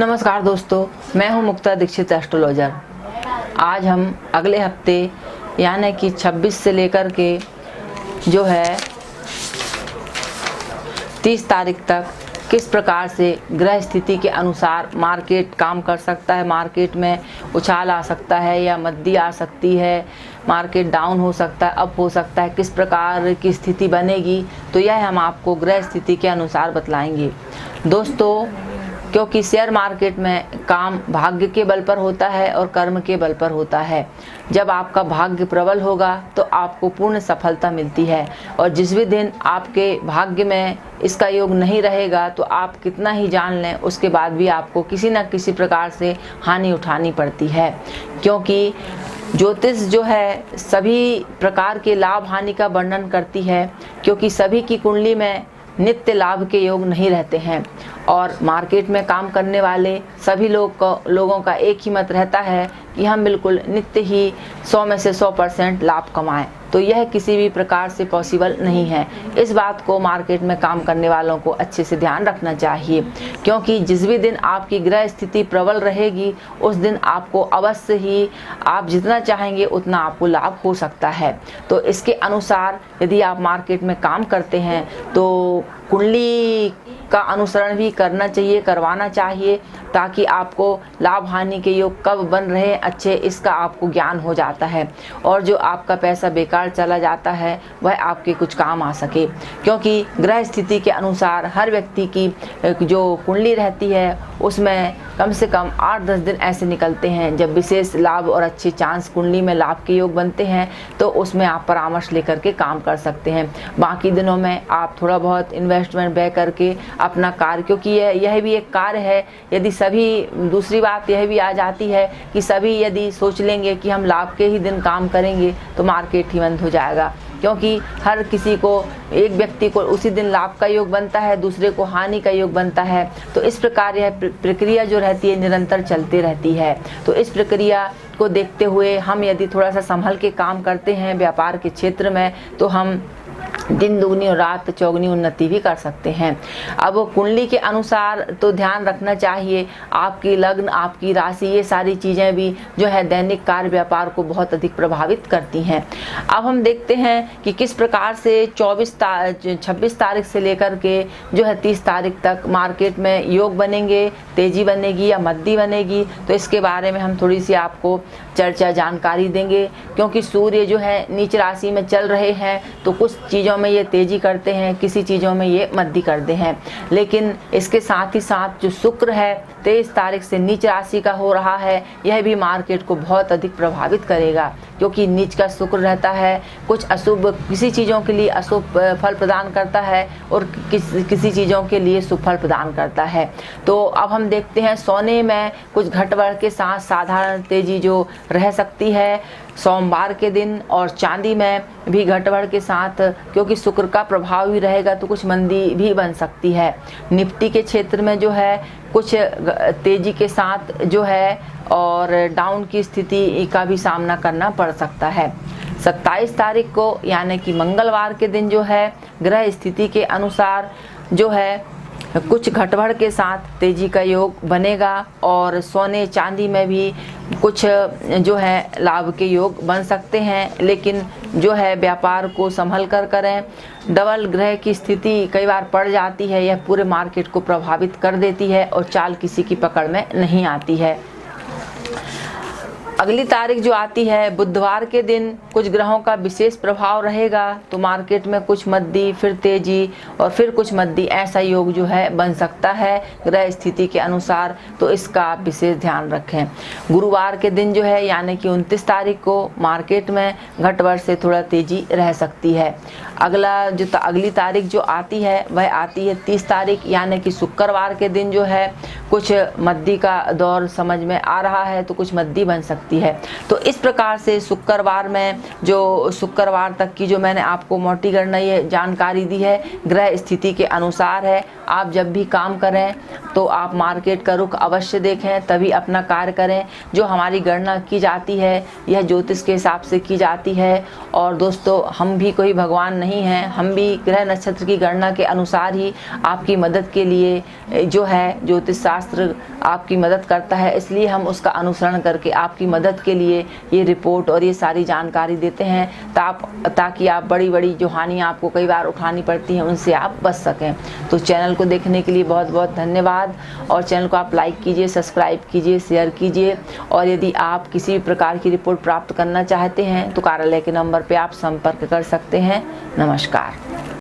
नमस्कार दोस्तों, मैं हूं मुक्ता दीक्षित एस्ट्रोलॉजर। आज हम अगले हफ्ते यानी कि 26 से लेकर के जो है 30 तारीख तक किस प्रकार से ग्रह स्थिति के अनुसार मार्केट काम कर सकता है, मार्केट में उछाल आ सकता है या मंदी आ सकती है, मार्केट डाउन हो सकता है, अप हो सकता है, किस प्रकार की स्थिति बनेगी, तो यह हम आपको ग्रह स्थिति के अनुसार बतलाएंगे दोस्तों। क्योंकि शेयर मार्केट में काम भाग्य के बल पर होता है और कर्म के बल पर होता है। जब आपका भाग्य प्रबल होगा तो आपको पूर्ण सफलता मिलती है, और जिस भी दिन आपके भाग्य में इसका योग नहीं रहेगा तो आप कितना ही जान लें उसके बाद भी आपको किसी न किसी प्रकार से हानि उठानी पड़ती है। क्योंकि ज्योतिष जो है सभी प्रकार के लाभ हानि का वर्णन करती है, क्योंकि सभी की कुंडली में नित्य लाभ के योग नहीं रहते हैं, और मार्केट में काम करने वाले सभी लोगों का एक ही मत रहता है कि हम बिल्कुल नित्य ही 100 में से 100% लाभ कमाएं। तो यह किसी भी प्रकार से पॉसिबल नहीं है। इस बात को मार्केट में काम करने वालों को अच्छे से ध्यान रखना चाहिए, क्योंकि जिस भी दिन आपकी ग्रह स्थिति प्रबल रहेगी उस दिन आपको अवश्य ही आप जितना चाहेंगे उतना आपको लाभ हो सकता है। तो इसके अनुसार यदि आप मार्केट में काम करते हैं तो कुंडली का अनुसरण भी करना चाहिए, करवाना चाहिए, ताकि आपको लाभ हानि के योग कब बन रहे अच्छे इसका आपको ज्ञान हो जाता है, और जो आपका पैसा बेकार चला जाता है वह आपके कुछ काम आ सके। क्योंकि ग्रह स्थिति के अनुसार हर व्यक्ति की जो कुंडली रहती है उसमें कम से कम 8-10 दिन ऐसे निकलते हैं जब विशेष लाभ और अच्छे चांस कुंडली में लाभ के योग बनते हैं, तो उसमें आप परामर्श लेकर के काम कर सकते हैं। बाकी दिनों में आप थोड़ा बहुत इन्वेस्टमेंट व्यय करके अपना कार्य, क्योंकि यह भी एक कार्य है। यदि सभी, दूसरी बात यह भी आ जाती है कि सभी यदि सोच लेंगे कि हम लाभ के ही दिन काम करेंगे तो मार्केट ही बंद हो जाएगा, क्योंकि हर किसी को, एक व्यक्ति को उसी दिन लाभ का योग बनता है, दूसरे को हानि का योग बनता है। तो इस प्रकार यह प्रक्रिया जो रहती है निरंतर चलती रहती है। तो इस प्रक्रिया को देखते हुए हम यदि थोड़ा सा संभल के काम करते हैं व्यापार के क्षेत्र में, तो हम दिन दुगनी और रात चौगनी उन्नति भी कर सकते हैं। अब कुंडली के अनुसार तो ध्यान रखना चाहिए, आपकी लग्न, आपकी राशि, ये सारी चीज़ें भी जो है दैनिक कार्य व्यापार को बहुत अधिक प्रभावित करती हैं। अब हम देखते हैं कि किस प्रकार से 26 तारीख से लेकर के जो है 30 तारीख तक मार्केट में योग बनेंगे, तेजी बनेगी या मद्दी बनेगी। तो इसके बारे में हम थोड़ी सी आपको चर्चा जानकारी देंगे, क्योंकि सूर्य जो है नीच राशि में चल रहे हैं, तो कुछ चीज़ों में ये तेजी करते हैं, किसी चीज़ों में ये मद्दी करते हैं। लेकिन इसके साथ ही साथ जो शुक्र है 23 तारीख से नीच राशि का हो रहा है, यह भी मार्केट को बहुत अधिक प्रभावित करेगा, क्योंकि नीच का शुक्र रहता है, कुछ अशुभ, किसी चीज़ों के लिए अशुभ फल प्रदान करता है और किसी चीज़ों के लिए शुभ फल प्रदान करता है। तो अब हम देखते हैं सोने में कुछ घटबढ़ के साथ साधारण तेजी जो रह सकती है सोमवार के दिन, और चांदी में भी घटबढ़ के साथ, क्योंकि शुक्र का प्रभाव भी रहेगा तो कुछ मंदी भी बन सकती है। निफ्टी के क्षेत्र में जो है कुछ तेजी के साथ जो है और डाउन की स्थिति का भी सामना करना पड़ सकता है। 27 तारीख को यानी कि मंगलवार के दिन जो है ग्रह स्थिति के अनुसार जो है कुछ घटबढ़ के साथ तेजी का योग बनेगा, और सोने चांदी में भी कुछ जो है लाभ के योग बन सकते हैं। लेकिन जो है व्यापार को संभल कर करें। डबल ग्रह की स्थिति कई बार पड़ जाती है, यह पूरे मार्केट को प्रभावित कर देती है और चाल किसी की पकड़ में नहीं आती है। अगली तारीख जो आती है बुधवार के दिन कुछ ग्रहों का विशेष प्रभाव रहेगा, तो मार्केट में कुछ मद्दी, फिर तेजी और फिर कुछ मद्दी, ऐसा योग जो है बन सकता है ग्रह स्थिति के अनुसार। तो इसका आप विशेष ध्यान रखें। गुरुवार के दिन जो है यानी कि 29 तारीख को मार्केट में घटबढ़ से थोड़ा तेजी रह सकती है। अगली तारीख जो आती है वह आती है 30 तारीख यानी कि शुक्रवार के दिन जो है कुछ मद्दी का दौर समझ में आ रहा है, तो कुछ मद्दी बन सकती सकती है। तो इस प्रकार से शुक्रवार में जो शुक्रवार तक की जो मैंने आपको मोटी गणना ये जानकारी दी है ग्रह स्थिति के अनुसार है। आप जब भी काम करें तो आप मार्केट का रुख अवश्य देखें, तभी अपना कार्य करें। जो हमारी गणना की जाती है यह ज्योतिष के हिसाब से की जाती है। और दोस्तों, हम भी कोई भगवान नहीं हैं, हम भी ग्रह नक्षत्र की गणना के अनुसार ही आपकी मदद के लिए जो है ज्योतिष शास्त्र आपकी मदद करता है, इसलिए हम उसका अनुसरण करके आपकी मदद के लिए ये रिपोर्ट और ये सारी जानकारी देते हैं ताकि आप बड़ी बड़ी जो हानियाँ आपको कई बार उठानी पड़ती हैं उनसे आप बच सकें। तो चैनल को देखने के लिए बहुत बहुत धन्यवाद, और चैनल को आप लाइक कीजिए, सब्सक्राइब कीजिए, शेयर कीजिए। और यदि आप किसी भी प्रकार की रिपोर्ट प्राप्त करना चाहते हैं तो कार्यालय के नंबर पे आप संपर्क कर सकते हैं। नमस्कार।